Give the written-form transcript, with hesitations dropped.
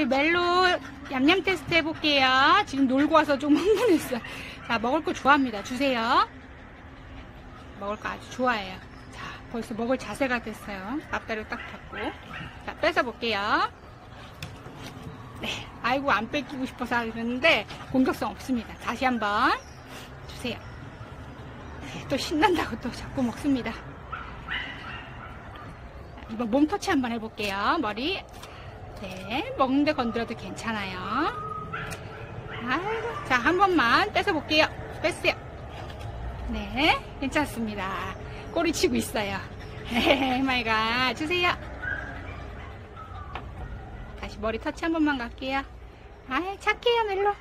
멜로 얌얌 테스트 해볼게요. 지금 놀고 와서 좀 흥분했어. 자, 먹을 거 좋아합니다. 주세요. 먹을 거 아주 좋아해요. 자, 벌써 먹을 자세가 됐어요. 앞다리를 딱 잡고. 자, 뺏어볼게요. 네, 아이고, 안 뺏기고 싶어서 하는데 공격성 없습니다. 다시 한번 주세요. 네, 또 신난다고 또 자꾸 먹습니다. 이번 몸 터치 한번 해볼게요. 머리. 네, 먹는데 건드려도 괜찮아요. 아이고, 자, 한 번만 뺏어볼게요. 뺐어요. 네, 괜찮습니다. 꼬리 치고 있어요. 마이갓, 주세요. 다시 머리 터치 한 번만 갈게요. 아이, 착해요, 멜로.